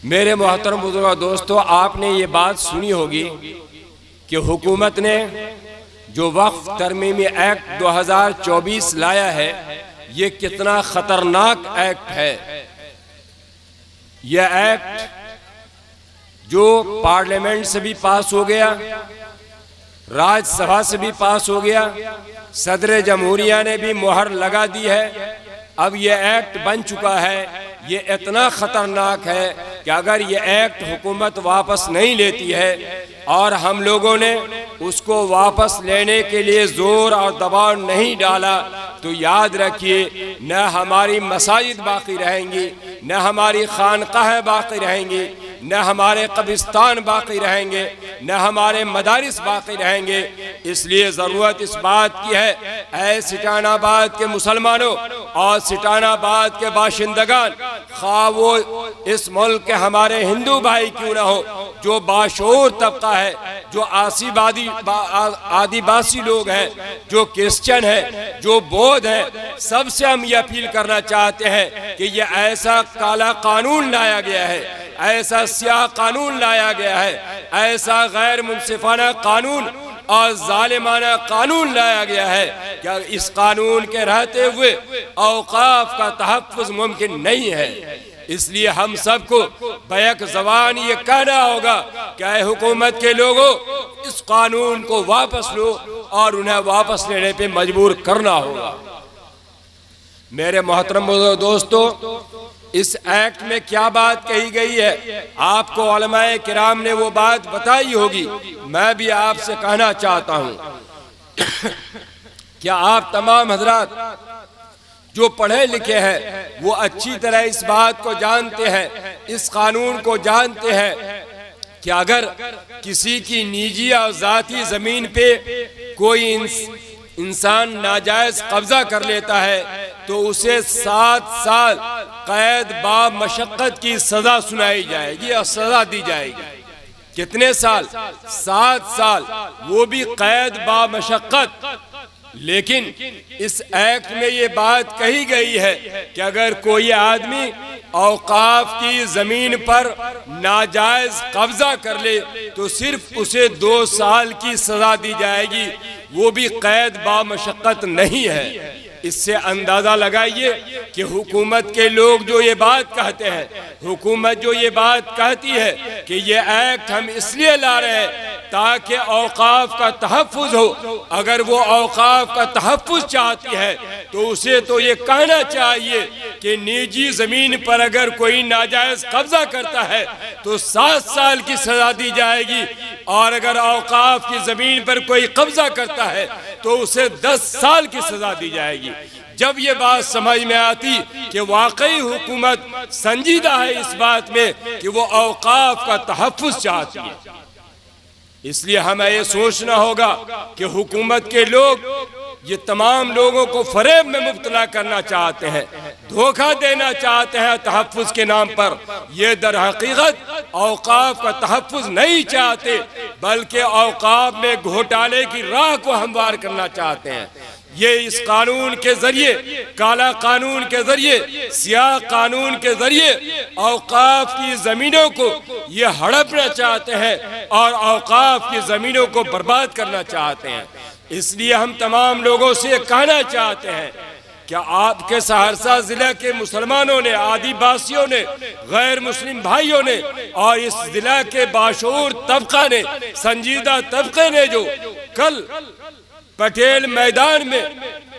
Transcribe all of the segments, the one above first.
मेरे मोहतरम बुजुर्ग दोस्तों, आपने ये बात सुनी होगी कि हुकूमत ने जो वक्फ तरमीमी एक्ट 2024 लाया है, ये कितना खतरनाक एक्ट है। यह एक्ट जो पार्लियामेंट से भी पास हो गया, राज्यसभा से भी पास हो गया, सदर जमहूरिया ने भी मुहर लगा दी है। अब यह एक्ट बन चुका है। ये इतना खतरनाक है कि अगर ये एक्ट हुकूमत वापस नहीं लेती है और हम लोगों ने उसको वापस लेने के लिए जोर और दबाव नहीं डाला, तो याद रखिए न हमारी मसाजिद बाकी रहेंगी, न हमारी खानकाहें बाकी रहेंगी, न हमारे कब्रिस्तान बाकी रहेंगे, न हमारे मदारिस बाकी रहेंगे। इसलिए ज़रूरत इस बात की है, ऐ सिटानाबाद के मुसलमानों और सिटानाबाद के बाशिंदगान, खा वो इस मुल्क के हमारे हिंदू भाई क्यों न हो, जो बाशऊर तबका है, जो आदिवासी लोग हैं, जो क्रिश्चियन है, जो बौद्ध है, सबसे हम ये अपील करना चाहते हैं कि ये ऐसा काला कानून लाया गया है, ऐसा स्याह कानून लाया गया है, ऐसा गैर मुनसिफाना कानून और जालिमाना कानून लाया गया है कि इस कानून के रहते हुए औकाफ का तहफ़्फ़ुज़ मुमकिन नहीं है। इसलिए हम सबको बैक ज़बान ये कहना होगा कि हुकूमत के लोगों, इस कानून को वापस लो और उन्हें वापस लेने पे मजबूर करना होगा। मेरे मोहतरम दोस्तों, इस एक्ट में क्या बात कही गई है, आपको उलमाए किराम ने वो बात बताई होगी। मैं भी आपसे कहना चाहता हूँ क्या आप तमाम हजरात जो पढ़े लिखे हैं वो अच्छी तरह इस बात को जानते हैं, इस कानून को जानते हैं कि अगर किसी की निजी और जाती जमीन पे कोई इंसान नाजायज कब्जा कर लेता है तो उसे 7 साल कैद बा मशक्कत की सजा सुनाई जाएगी और सजा दी जाएगी। कितने साल? 7 साल, वो भी कैद बा मशक्कत। लेकिन इस एक्ट में ये बात कही गई है कि अगर कोई आदमी औकाफ की जमीन पर नाजायज कब्जा कर ले तो सिर्फ उसे 2 साल की सजा दी जाएगी, वो भी कैद बा मशक्कत नहीं है। इससे अंदाजा लगाइए कि हुकूमत के लोग जो ये बात कहते हैं, हुकूमत जो ये बात कहती है कि ये एक्ट हम इसलिए ला रहे हैं ताकि औकाफ का तहफ़्फ़ुज़ हो, अगर वो औकाफ का तहफ़्फ़ुज़ चाहती है तो उसे तो ये कहना चाहिए कि निजी ज़मीन पर अगर कोई नाजायज़ कब्जा करता है तो 7 साल की सज़ा दी जाएगी, और अगर औकाफ की ज़मीन पर कोई कब्जा करता है तो उसे 10 साल की सज़ा दी जाएगी। जब ये बात समझ में आती कि वाकई हुकूमत संजीदा है इस बात में कि वो औकाफ का तहफ़्फ़ुज़ चाहती है, इसलिए हमें ये सोचना होगा कि हुकूमत के लोग ये तमाम लोगों को फरेब में मुब्तला करना चाहते हैं, धोखा देना चाहते हैं तहफ़्फ़ुज़ के नाम पर। ये दर हकीकत औकाफ का तहफ़्फ़ुज़ नहीं चाहते, बल्कि औकाफ में घोटाले की राह को हमवार करना चाहते हैं। ये इस कानून के जरिए, काला कानून के जरिए, सियाह कानून के जरिए औकाफ की जमीनों को ये हड़पना चाहते हैं और औकाफ की जमीनों को बर्बाद करना चाहते हैं। इसलिए हम तमाम लोगों से कहना चाहते हैं कि आपके सहरसा जिला के मुसलमानों ने, आदिवासियों ने, गैर मुस्लिम भाइयों ने और इस जिला के बाशऊर तबका ने, संजीदा तबके ने जो कल पटेल मैदान में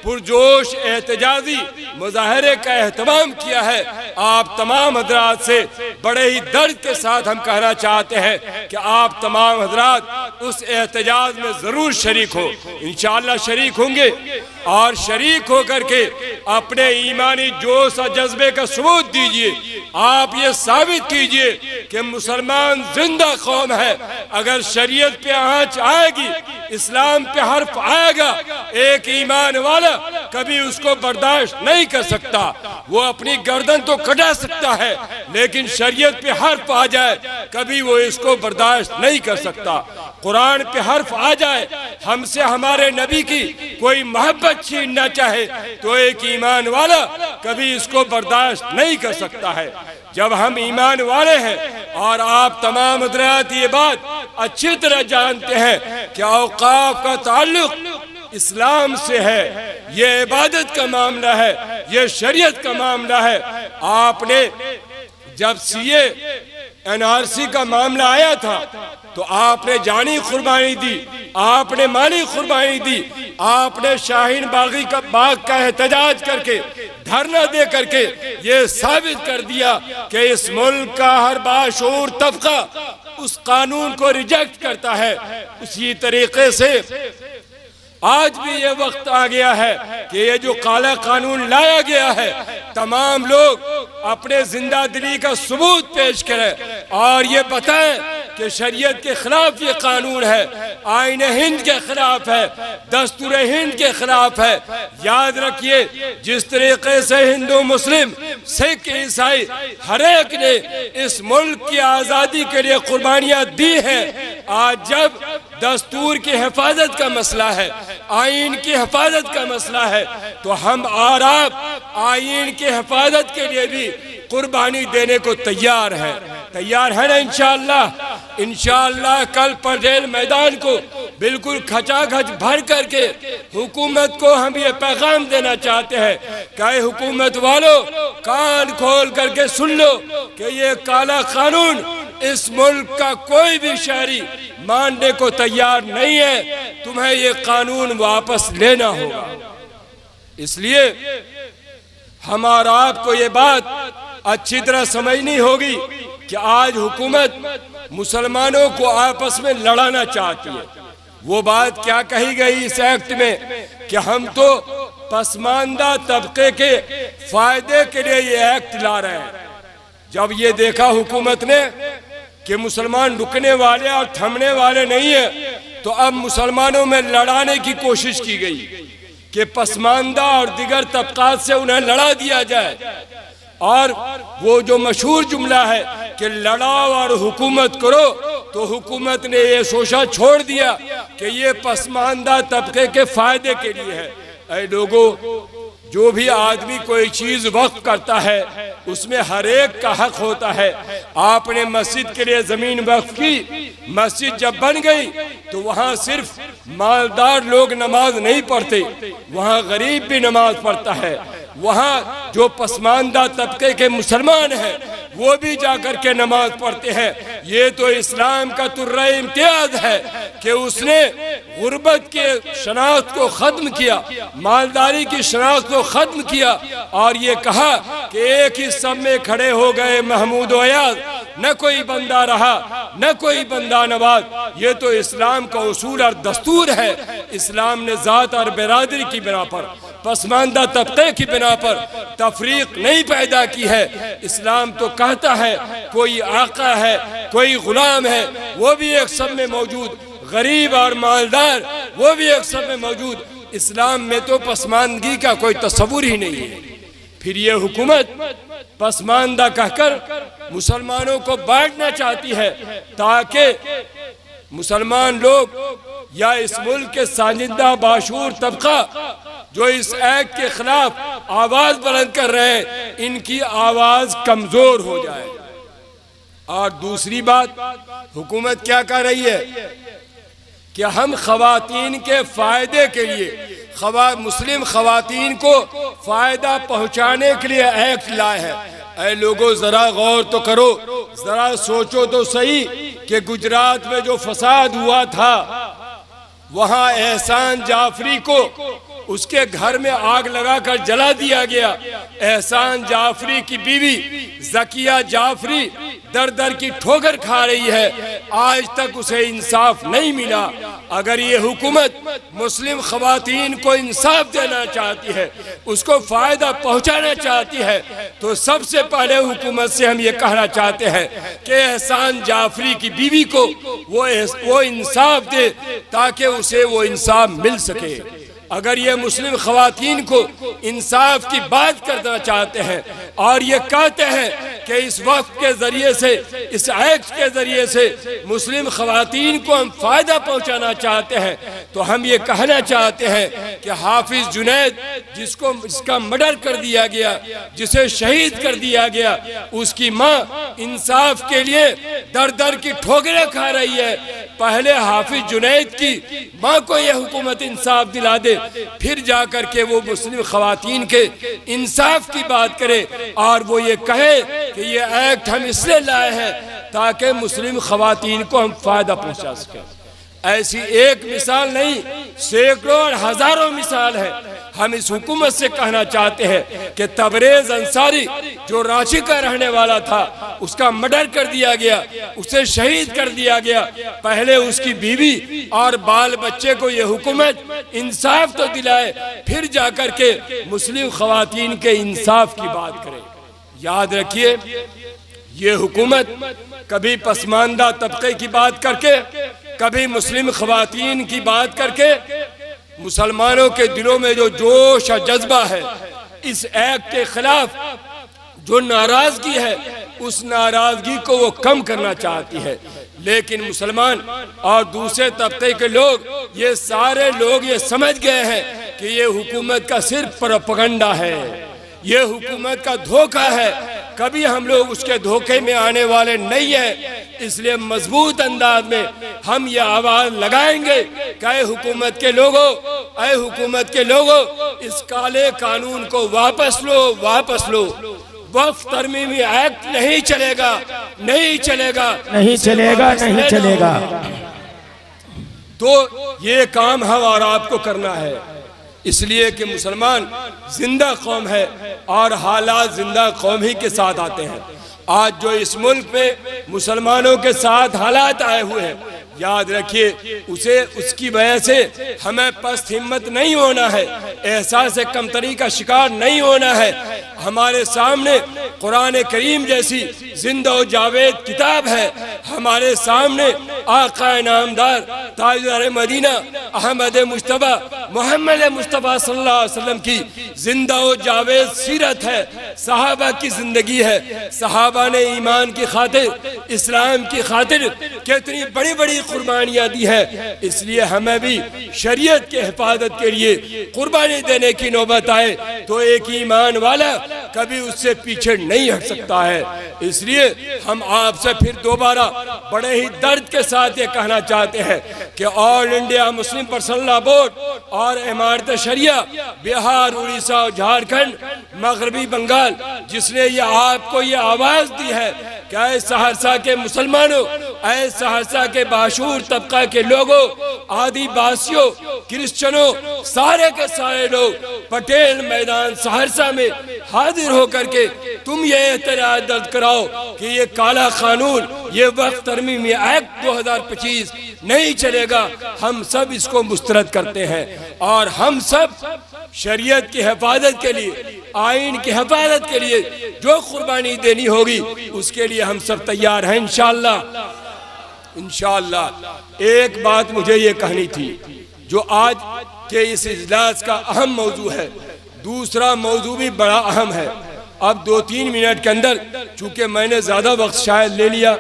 पुरजोश एहतजाजी मुजाहरे का एहतमाम किया है, आप तमाम हजरात से बड़े ही दर्द के साथ हम कहना चाहते हैं कि आप तमाम हजरात उस एहतजाज में जरूर शरीक हो। इंशाअल्लाह शरीक होंगे और शरीक होकर के अपने ईमानी जोश और जज्बे का सबूत दीजिए। आप ये साबित कीजिए कि मुसलमान जिंदा कौम है। अगर शरीयत पे आँच आएगी, इस्लाम पे हर्फ आएगा, एक ईमान वाला कभी उसको बर्दाश्त नहीं कर सकता। वो अपनी गर्दन तो कटा सकता है, लेकिन शरीयत पे हर्फ आ जाए कभी वो इसको बर्दाश्त नहीं कर सकता। कुरान पे हर्फ आ जाए, हमसे हमारे नबी की कोई मोहब्बत छीनना चाहे तो एक ईमान वाला कभी इसको बर्दाश्त नहीं कर सकता है। जब हम ईमान वाले हैं, और आप तमाम हज़रात ये बात अच्छी तरह जानते हैं कि औकाफ का ताल्लुक इस्लाम से है, ये इबादत का मामला है, ये शरीयत का मामला है। आपने जब सीए एनआरसी का मामला आया था तो आपने जानी कुर्बानी दी, आपने माली कुर्बानी दी, आपने शाहीन बाग का एहतजाज करके, धरना दे करके ये साबित कर दिया कि इस मुल्क का हर बाशऊर तबका उस कानून को रिजेक्ट करता है। उसी तरीके से आज भी ये वक्त आ गया है कि ये जो काला कानून लाया गया है, तमाम लोग अपने जिंदा दिली का सबूत पेश करें और ये बताएं कि शरीयत के खिलाफ ये कानून है, आईन हिंद के खिलाफ है, दस्तूर हिंद के खिलाफ है। याद रखिए, जिस तरीके से हिंदू, मुस्लिम, सिख, ईसाई हर एक ने इस मुल्क की आज़ादी के लिए कुर्बानियां दी हैं, आज जब दस्तूर की हिफाजत का मसला है, आईन की हिफाजत का मसला है, तो हम और आप आईन की हिफाजत के लिए भी कुर्बानी देने को तैयार है ना? इंशाअल्लाह, इंशाअल्लाह कल पटेल मैदान को बिल्कुल खचाखच भर करके हुकूमत को हम ये पैगाम देना चाहते हैं कि हुकूमत वालों, कान खोल करके सुन लो कि ये काला कानून इस मुल्क का कोई भी शहरी मानने को तैयार नहीं है। तुम्हें ये कानून वापस लेना होगा। इसलिए हमारा आपको ये बात अच्छी तरह समझनी होगी कि आज हुकूमत मुसलमानों को आपस में लड़ाना चाहती है। वो बात क्या कही गई इस एक्ट में कि हम तो पसमानदा तबके के फायदे के लिए ये एक्ट ला रहे हैं। जब ये देखा हुकूमत ने कि मुसलमान रुकने वाले और थमने वाले नहीं है, तो अब मुसलमानों में लड़ाने की कोशिश की गई कि पसमानदा और दिगर तबकात से उन्हें लड़ा दिया जाए। और वो जो मशहूर जुमला है कि लड़ाओ और हुकूमत करो, तो हुकूमत ने ये सोचा छोड़ दिया कि ये पसमानदा तबके के फायदे के लिए है। ऐ लोगों, जो भी आदमी कोई चीज वक्फ करता है उसमें हर एक का हक होता है। आपने मस्जिद के लिए जमीन वक्फ की, मस्जिद जब बन गई तो वहाँ सिर्फ मालदार लोग नमाज नहीं पढ़ते, वहाँ गरीब भी नमाज पढ़ता है। वहाँ जो पसमानदा तबके के मुसलमान हैं वो भी जाकर के नमाज पढ़ते हैं। ये तो इस्लाम का तुर्रा इम्तियाज है कि उसने गुर्बत के शनाख्त को खत्म किया, मालदारी की शनाख्त को खत्म किया, और ये कहा कि एक ही सब में खड़े हो गए महमूद अयाज, न कोई बंदा रहा न कोई बंदा नवाज। ये तो इस्लाम का उसूल और दस्तूर है। इस्लाम ने जात और बिरादरी की बिना पर, पसमानदा तबके की बिना पर तफरीक नहीं पैदा की है। इस्लाम तो कहता है कोई आका है, कोई गुलाम है, वो भी एक सब में मौजूद, गरीब और मालदार वो भी एक सब में मौजूद। इस्लाम में तो पसमानदगी का कोई तस्वुर ही नहीं है। फिर ये हुकूमत पसमानदा कहकर मुसलमानों को बांटना चाहती है ताकि मुसलमान लोग या इस मुल्क के साजिंदा बाशूर तबका जो इस एक्ट के खिलाफ आवाज बुलंद कर रहे हैं, इनकी आवाज कमजोर हो जाए। और दूसरी बात, हुकूमत क्या कर रही है कि हम खवातीन के फायदे के लिए, मुस्लिम खवातीन को फायदा पहुंचाने के लिए एक्ट लाए हैं। ऐ लोगों, जरा गौर तो करो, जरा सोचो तो सही कि गुजरात में जो फसाद हुआ था, वहां एहसान जाफरी को उसके घर में आग लगाकर जला दिया गया। एहसान जाफरी की बीवी जकिया जाफरी दर दर की ठोकर खा रही है, आज तक उसे इंसाफ नहीं मिला। अगर ये हुकूमत मुस्लिम खवातीन को इंसाफ देना चाहती है, उसको फायदा पहुंचाना चाहती है, तो सबसे पहले हुकूमत से हम ये कहना चाहते हैं कि एहसान जाफरी की बीवी को वो इंसाफ दे ताकि उसे वो इंसाफ मिल सके। अगर ये मुस्लिम खवातीन को इंसाफ की बात करना चाहते हैं और ये कहते हैं कि इस वक्त के जरिए से, इस एक्ट के जरिए से मुस्लिम खवातीन को हम फायदा पहुंचाना चाहते हैं, तो हम ये कहना चाहते हैं कि हाफिज जुनैद जिसका मर्डर कर दिया गया, जिसे शहीद कर दिया गया, उसकी माँ इंसाफ के लिए दर दर की ठोकरें खा रही है। पहले हाफिज जुनैद की माँ को यह हुकूमत इंसाफ दिला दे, फिर जाकर के वो मुस्लिम खवातीन के इंसाफ की बात करे और वो ये कहे कि ये एक्ट हम इसलिए लाए हैं ताकि मुस्लिम खवातीन को हम फायदा पहुंचा सकें। ऐसी एक मिसाल नहीं, सैकड़ों और हजारों मिसाल है। हम इस हुकूमत से कहना चाहते हैं कि तबरेज अंसारी जो रांची का रहने वाला था, उसका मर्डर कर दिया गया, उसे शहीद कर दिया गया। पहले उसकी बीवी और बाल बच्चे को ये हुकूमत इंसाफ तो दिलाए, फिर जाकर के मुस्लिम खवातीन के इंसाफ की बात करे। याद रखिए, ये हुकूमत कभी पसमानदा तबके की बात करके, कभी मुस्लिम खवातीन की बात करके, मुसलमानों के दिलों में जो जोश और जज्बा है, इस एक्ट के खिलाफ जो नाराजगी है, उस नाराजगी को वो कम करना चाहती है। लेकिन मुसलमान और दूसरे तबके के लोग, ये सारे लोग ये समझ गए हैं कि ये हुकूमत का सिर्फ प्रोपेगेंडा है, ये हुकूमत का धोखा है। कभी हम लोग उसके धोखे में आने वाले नहीं है। इसलिए मजबूत अंदाज में हम ये आवाज लगाएंगे कि ऐ हुकूमत के लोगों, ऐ हुकूमत के लोगों, इस काले कानून को वापस लो, वापस लो। वक्फ तरमीमी एक्ट नहीं चलेगा, नहीं चलेगा, नहीं चलेगा, नहीं चलेगा। तो ये काम हम और आपको करना है, इसलिए कि मुसलमान जिंदा कौम है और हालात जिंदा कौम ही के साथ आते हैं। आज जो इस मुल्क में मुसलमानों के साथ हालात आए हुए हैं, याद रखिए, उसे उसकी वजह से हमें पस्त हिम्मत नहीं होना है, एहसास कमतरी का शिकार नहीं होना है। हमारे सामने कुरान करीम जैसी जिंदा और जावेद किताब है, हमारे सामने आका नामदार ताजदार मदीना अहमद मुस्तफ़ा मोहम्मद मुस्तफ़ा सल्लल्लाहु अलैहि वसल्लम की जिंदा और जावेद सीरत है, सहाबा की जिंदगी है। सहाबा ने ईमान की खातिर, इस्लाम की खातिर कितनी बड़ी बड़ी कुर्बानियां दी है। इसलिए हमें भी शरीयत के हिफाजत के लिए कुर्बानी देने की नौबत आए तो एक ईमान वाला कभी उससे पीछे नहीं हट सकता है। इसलिए हम आपसे फिर दोबारा बड़े ही दर्द के साथ ये कहना चाहते हैं कि all India Muslim personal law board और इमारत शरिया बिहार, उड़ीसा और झारखंड, मगरबी बंगाल, जिसने ये आपको ये आवाज दी है कि ऐ सहरसा के मुसलमानों, ऐ सहरसा के बाशूर तबका के लोगों, आदिवासियों, क्रिश्चियनों, सारे के सारे लोग पटेल मैदान सहरसा में हाजिर होकर के तुम ये एतराज दर्ज कराओ कि ये काला कानून, ये वक्त तरमीमी एक्ट 2025 नहीं चलेगा। हम सब इसको मुस्तरद करते हैं और हम सब शरीयत की हिफाजत के लिए, आइन की हिफाजत के लिए जो कुर्बानी देनी होगी उसके लिए हम सब तैयार हैं इंशाअल्लाह। इंशाअल्लाह एक बात मुझे ये कहनी थी जो आज के इस इजलास का अहम मौजू है। दूसरा मौजू भी बड़ा अहम है। अब 2-3 मिनट के अंदर, चूंकि मैंने ज्यादा वक्त शायद ले लिया,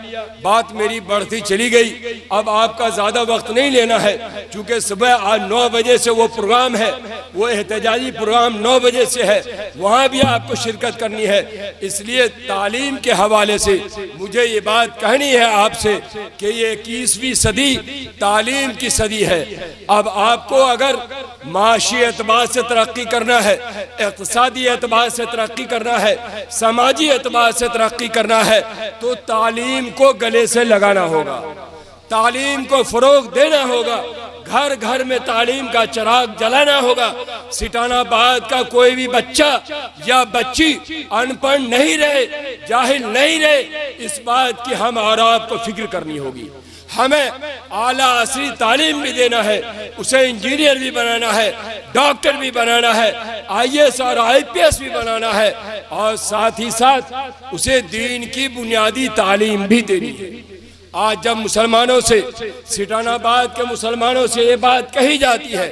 बात मेरी बढ़ती चली गई। अब आपका ज्यादा वक्त नहीं लेना है, चूंकि सुबह आज 9 बजे से वो प्रोग्राम है, वो एहतजाजी प्रोग्राम 9 बजे से है, वहाँ भी आपको शिरकत करनी है। इसलिए तालीम के हवाले से मुझे ये बात कहनी है आपसे कि ये 21वीं सदी तालीम की सदी है। अब आपको अगर माशी एतबार से तरक्की करना है, इक़्तिसादी एतबार से तरक्की करना है, समाजी एतबार से तरक्की करना है, तो तालीम को गले से लगाना होगा, तालीम को फरोग देना होगा, घर घर में तालीम का चिराग जलाना होगा। सिटानाबाद का कोई भी बच्चा या बच्ची अनपढ़ नहीं रहे, जाहिल नहीं रहे, इस बात की हम और आपको फिक्र करनी होगी। हमें आला असली तालीम भी देना है, उसे इंजीनियर भी बनाना है, डॉक्टर भी बनाना है, IAS और IPS भी बनाना है, और साथ ही साथ उसे दीन की बुनियादी तालीम भी देनी है। आज जब मुसलमानों से, सिटानाबाद के मुसलमानों से ये बात कही जाती है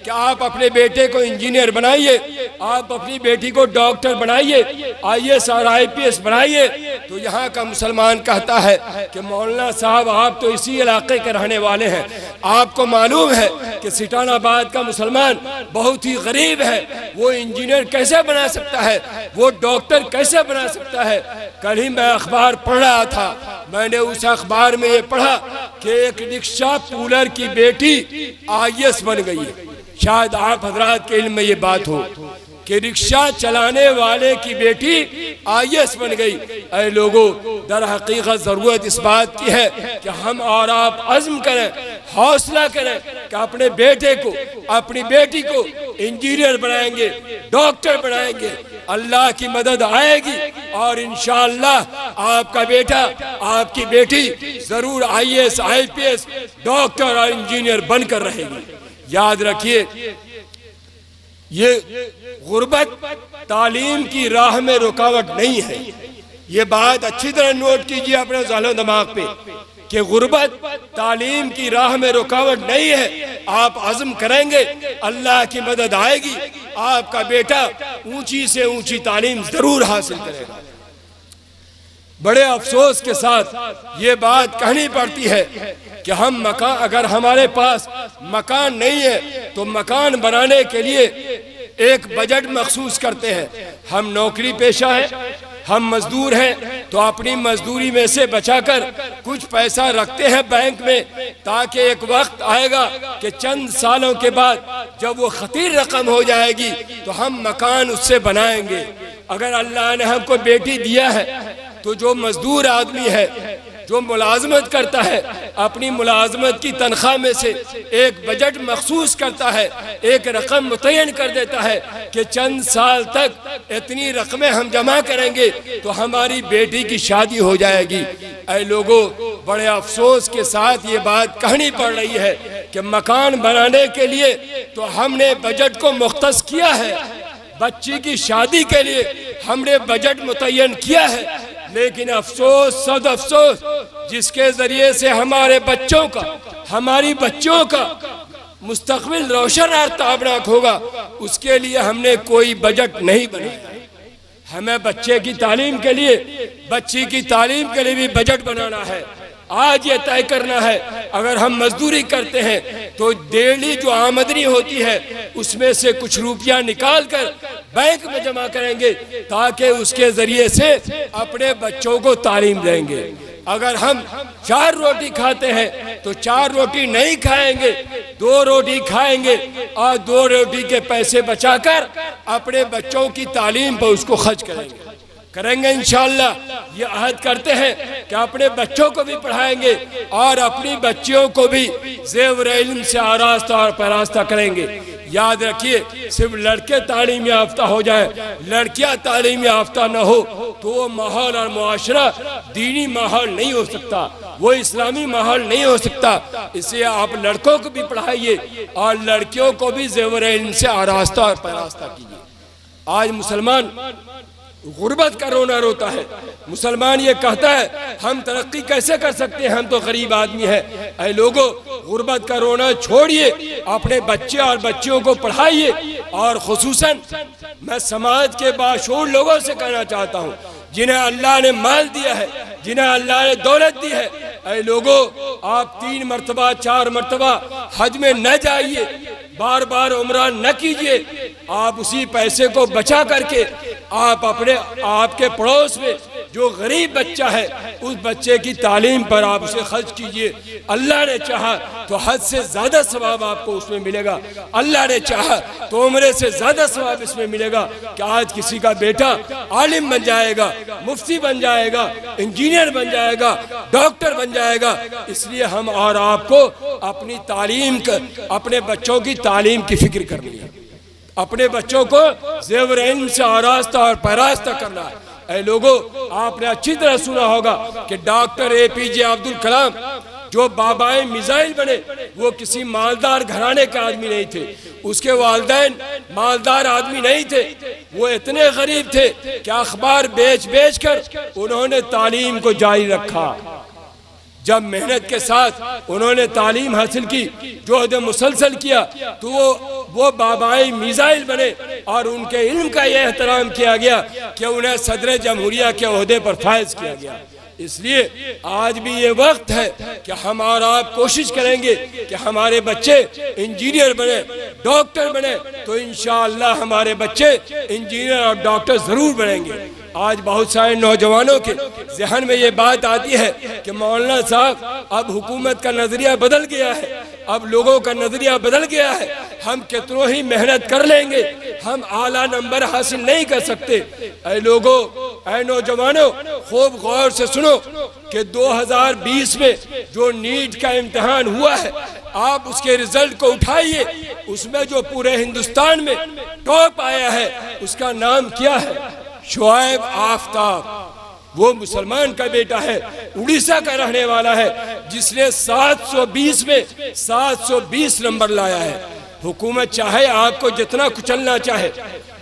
कि आप अपने बेटे को इंजीनियर बनाइए, आप अपनी बेटी को डॉक्टर बनाइए, IAS और IPS बनाइए, तो यहाँ का मुसलमान कहता है कि मौलाना साहब आप तो इसी इलाके के रहने वाले हैं, आपको मालूम है कि सिटानाबाद का मुसलमान बहुत ही गरीब है, वो इंजीनियर कैसे बना सकता है, वो डॉक्टर कैसे बना सकता है। कल ही मैं अखबार पढ़ रहा था, मैंने उस अखबार में ये पढ़ा कि एक रिक्शा पुलर की बेटी IAS बन गई है। शायद आप हजरात के इल्म में ये बात हो कि रिक्शा चलाने वाले की बेटी IAS बन गई। ऐ लोगों, दर हकीकत जरूरत इस बात की है कि हम और आप अज़्म करें, हौसला करें कि अपने बेटे को, अपनी बेटी को इंजीनियर बनाएंगे, डॉक्टर बनाएंगे, अल्लाह की मदद आएगी और इंशाअल्लाह आपका बेटा, आपकी बेटी जरूर IAS, IPS, डॉक्टर और इंजीनियर बनकर रहेगी। याद रखिए, ये गुर्बत तालीम की राह में रुकावट नहीं है। ये बात अच्छी तरह नोट कीजिए अपने ज़हन दिमाग पे कि गुर्बत तालीम की राह में रुकावट नहीं है। आप अज़्म करेंगे, अल्लाह की मदद आएगी, आपका बेटा ऊंची से ऊंची तालीम जरूर हासिल करेगा। बड़े अफसोस के साथ ये बात कहनी पड़ती है कि हम मकान, अगर हमारे पास मकान नहीं है तो मकान बनाने के लिए एक बजट मखसूस करते हैं। हम नौकरी पेशा है, हम मजदूर हैं, तो अपनी मजदूरी में से बचाकर कुछ पैसा रखते हैं बैंक में, ताकि एक वक्त आएगा कि चंद सालों के बाद जब वो खतीर रकम हो जाएगी तो हम मकान उससे बनाएंगे। अगर अल्लाह ने हमको बेटी दिया है तो जो मजदूर आदमी है, जो मुलाजमत करता है, अपनी मुलाजमत की तनख्वाह में से एक बजट मखसूस करता है, एक रकम मुतय्यन कर देता है कि चंद साल तक इतनी रकमें हम जमा करेंगे तो हमारी बेटी की शादी हो जाएगी। ऐ लोगों, बड़े अफसोस के साथ ये बात कहनी पड़ रही है कि मकान बनाने के लिए तो हमने बजट को मुख्तस किया है, बच्ची की शादी के लिए हमने बजट मुतय्यन किया है, लेकिन अफसोस, सद अफसोस, जिसके जरिए से हमारे बच्चों का, हमारी बच्चों का मुस्तकबिल रोशन और ताबनाक होगा, उसके लिए हमने कोई बजट नहीं बनाया। हमें बच्चे की तालीम के लिए, बच्ची की तालीम के लिए भी बजट बनाना है। आज ये तय करना है, अगर हम मजदूरी करते हैं तो डेली जो आमदनी होती है उसमें से कुछ रुपया निकाल कर बैंक में जमा करेंगे, ताकि उसके जरिए से अपने बच्चों को तालीम देंगे। अगर हम 4 रोटी खाते हैं तो 4 रोटी नहीं खाएंगे, 2 रोटी खाएंगे और 2 रोटी के पैसे बचाकर अपने बच्चों की तालीम पर उसको खर्च करेंगे इंशाअल्लाह। ये अहद करते हैं कि अपने बच्चों को भी पढ़ाएंगे और अपनी बच्चियों को भी ज़ेवर इल्म से आरास्ता और परास्ता करेंगे। याद रखिए, सिर्फ लड़के तालीम याफ्ता हो जाए, लड़कियां तालीम याफ्ता न हो तो वो माहौल और मुआशरा दीनी माहौल नहीं हो सकता, वो इस्लामी माहौल नहीं हो सकता। इसलिए आप लड़कों को भी पढ़ाइए और लड़कियों को भी ज़ेवर इल्म से आरास्ता और परास्ता कीजिए। आज मुसलमान गुर्बत का रोना रोता है। मुसलमान ये कहता है हम तरक्की कैसे कर सकते हैं, हम तो गरीब आदमी हैं। ऐ लोगों, गुर्बत का रोना छोड़िए, अपने बच्चे और बच्चियों को पढ़ाइए। और खुसूसन मैं समाज के बाशऊर लोगों से कहना चाहता हूँ, जिन्हें अल्लाह ने माल दिया है, जिन्हें अल्लाह ने दौलत दी है, ऐ लोगों, आप 3 मरतबा 4 मरतबा हज में न जाइए, बार बार उम्रा न कीजिए। आप उसी पैसे को बचा करके आप अपने, आपके पड़ोस में जो गरीब बच्चा है उस बच्चे की तालीम पर आप उसे खर्च कीजिए। अल्लाह ने चाहा तो हद से ज्यादा सवाब आपको उसमें मिलेगा, अल्लाह ने चाहा तो उम्रे से ज्यादा सवाब इसमें मिलेगा कि आज किसी का बेटा आलिम बन जाएगा, मुफ्ती बन जाएगा, इंजीनियर बन जाएगा, डॉक्टर बन जाएगा। इसलिए हम और आपको अपनी तालीम, अपने बच्चों की तालीम की फिक्र करनी है, अपने बच्चों को ज़ेवर इल्म से आरास्ता और परास्ता करना है। ऐ लोगों, आपने अच्छी तरह सुना होगा कि डॉक्टर APJ अब्दुल कलाम जो बाबाए मिसाइल बने, वो किसी मालदार घराने के आदमी नहीं थे, उसके वालिदैन मालदार आदमी नहीं थे, वो इतने गरीब थे कि अखबार बेच बेच कर उन्होंने तालीम को जारी रखा। जब मेहनत के साथ उन्होंने तालीम हासिल की, जोहद मुसलसल किया, तो वो बाबाई मिसाइल बने और उनके इल्म का यह एहतराम किया गया कि उन्हें सदर जमहूरिया के ओहदे पर फायज किया गया। इसलिए आज भी ये वक्त है कि हम और आप कोशिश करेंगे कि हमारे बच्चे इंजीनियर बने, डॉक्टर बने, तो इंशाअल्लाह हमारे बच्चे इंजीनियर और डॉक्टर जरूर बनेंगे। आज बहुत सारे नौजवानों के जहन में ये बात आती है कि मौलाना साहब अब हुकूमत का नजरिया बदल गया है, अब लोगों का नजरिया बदल गया है, हम कितनों ही मेहनत कर लेंगे, हम आला नंबर हासिल नहीं कर सकते। ऐ लोगों, ऐ नौजवानों, खूब गौर से सुनो कि 2020 में जो नीट का इम्तिहान हुआ है, आप उसके रिजल्ट को उठाइए, उसमें जो पूरे हिंदुस्तान में टॉप आया है उसका नाम क्या है? शुआइब आफ्ताब। वो मुसलमान का बेटा है, उड़ीसा का रहने वाला है, जिसने 720 में 720 नंबर लाया है। हुकूमत चाहे आपको जितना कुचलना चाहे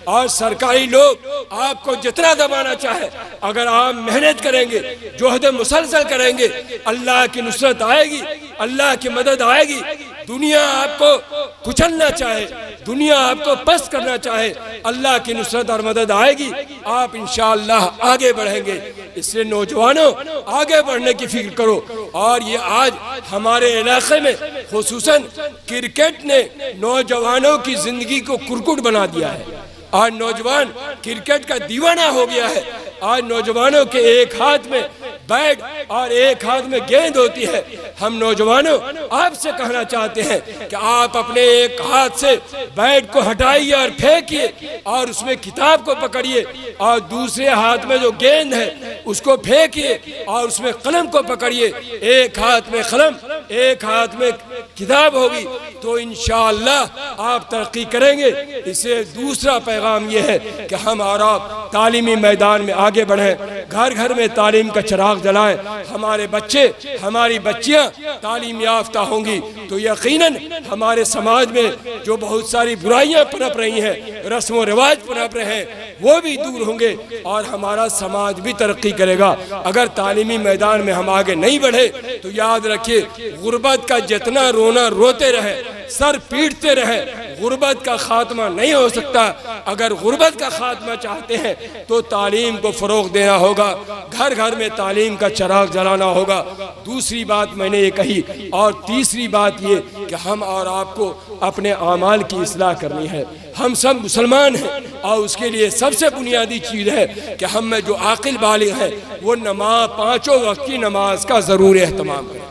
और सरकारी लोग आपको जितना दबाना चाहे, अगर आप मेहनत करेंगे, जोहद मुसलसल करेंगे, अल्लाह की नुसरत आएगी, अल्लाह की मदद आएगी। दुनिया आपको कुचलना चाहे, दुनिया आपको पस्त करना चाहे, अल्लाह की नुसरत और मदद आएगी, आप इंशाअल्लाह आगे बढ़ेंगे। इसलिए नौजवानों, आगे बढ़ने की फिक्र करो। और ये आज हमारे इलाके में खुसूसन क्रिकेट ने नौजवानों की जिंदगी को कुरकुट बना दिया है। आज नौजवान क्रिकेट का दीवाना हो गया है। आज नौजवानों के एक हाथ में बैट और एक हाथ में गेंद होती है। हम नौजवानों आपसे कहना चाहते हैं कि आप अपने एक हाथ से बैट को हटाइए और फेंकिए और उसमें किताब को पकड़िए, और दूसरे हाथ में जो गेंद है उसको फेंकिए और उसमें कलम को पकड़िए। एक हाथ में कलम, एक हाथ में किताब होगी तो इंशाअल्लाह आप तरक्की करेंगे। इससे दूसरा पैगाम यह है कि हम और आप तालीमी मैदान में आगे बढ़ें, घर घर में तालीम का चिराग जलाएं। हमारे बच्चे, हमारी बच्चियां तालीम याफ्ता होंगी तो यकीनन हमारे समाज में जो बहुत सारी बुराइयां पनप रही हैं, रस्म व रिवाज पनप रहे हैं, वो भी दूर होंगे और हमारा समाज भी तरक्की करेगा। अगर तालीमी मैदान में हम आगे नहीं बढ़े तो याद रखिए, गुर्बत का जितना रोना रोते रहे, सर पीटते रहे, गुर्बत का खात्मा नहीं हो सकता। अगर गुर्बत का खात्मा चाहते हैं तो तालीम को फरोग देना होगा, घर घर में तालीम का चिराग जलाना होगा। दूसरी बात मैंने ये कही, और तीसरी बात ये कि हम और आपको अपने आमाल की इस्लाह करनी है। हम सब मुसलमान हैं और उसके लिए सबसे बुनियादी चीज़ है कि हम में जो आकिल बालिग है वो नमाज, पाँचों वक्त की नमाज का ज़रूर एहतमाम करें।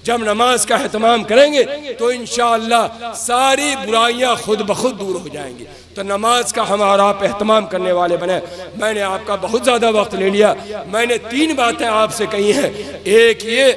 जब नमाज का एहतमाम करेंगे तो इंशाअल्लाह सारी बुराइयां खुद ब खुद दूर हो जाएंगी। तो नमाज का हम और आप एहतमाम करने वाले बने। मैंने आपका बहुत ज़्यादा वक्त ले लिया। मैंने 3 बातें आपसे कही हैं। एक ये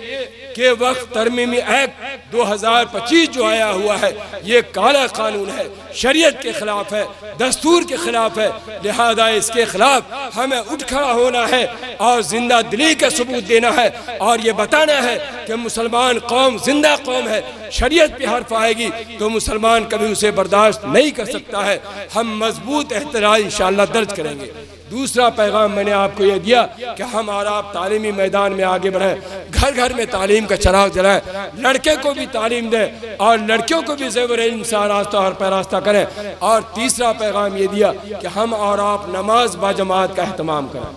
कि वक्त तरमीमी एक्ट 2025 जो आया हुआ है ये काला कानून है, शरीयत के खिलाफ है, दस्तूर के खिलाफ है। लिहाजा इसके खिलाफ हमें उठ खड़ा होना है और जिंदा दिली का सबूत देना है और ये बताना है कि मुसलमान कौम जिंदा कौम है। शरीयत पे हर्फ आएगी तो मुसलमान कभी उसे बर्दाश्त नहीं कर सकता है। हम मजबूत एहतराज इंशाअल्लाह दर्ज करेंगे। दूसरा पैगाम मैंने आपको यह दिया कि हम और आप तालीमी मैदान में आगे बढ़ें, घर घर में तालीम का चिराग जलाएं, लड़के को भी तालीम दें और लड़कियों को भी ज़ेवर इल्म से आरास्ता और पैरास्ता करें। और तीसरा पैगाम ये दिया कि हम और आप नमाज बाजमात का एहतमाम करें,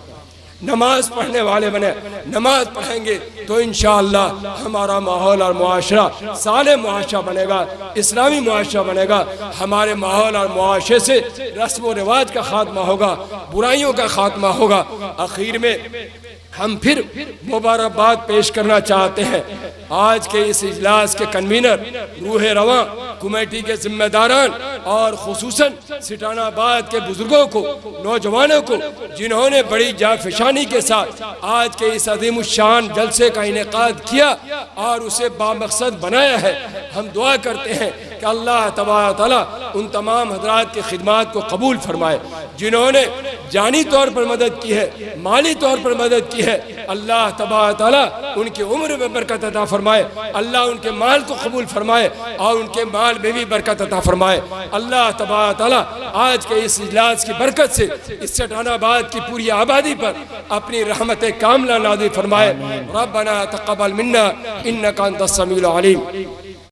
नमाज पढ़ने वाले बने। नमाज पढ़ेंगे तो इंशाअल्लाह हमारा माहौल और मुआशरा साले मुआशरा बनेगा, इस्लामी मुआशरा बनेगा। हमारे माहौल और मुआशरे से रस्म व रिवाज का खात्मा होगा, बुराइयों का खात्मा होगा। आखिर में हम फिर मुबारकबाद पेश करना चाहते हैं आज के इस इजलास के कन्वीनर, रूह रवां कमेटी के जिम्मेदारान और खुसूसन सिटानाबाद के बुजुर्गों को, नौजवानों को, जिन्होंने बड़ी जाफिशानी के साथ आज के इस अज़ीमुश्शान जलसे का इनेकाद किया और उसे बामकसद बनाया है। हम दुआ करते हैं कि अल्लाह तबारक व तआला उन तमाम हज़रात की खिदमात को कबूल फरमाए जिन्होंने जानी तौर पर मदद की है, माली तौर पर मदद की है। अल्लाह तबारक तआला उनकी उम्र में बरकत अता फरमाए, अल्लाह उनके माल को कबूल फरमाए और उनके माल में भी बरकत अता फरमाए। अल्लाह तबारक तआला आज के इस इजलास की बरकत से इस चट्टानाबाद की पूरी आबादी पर अपनी रहमत कामला नाज़िल फरमाए। रब्बना तक़ब्बल मिन्ना इन्नका अंतस समीउल अलीम।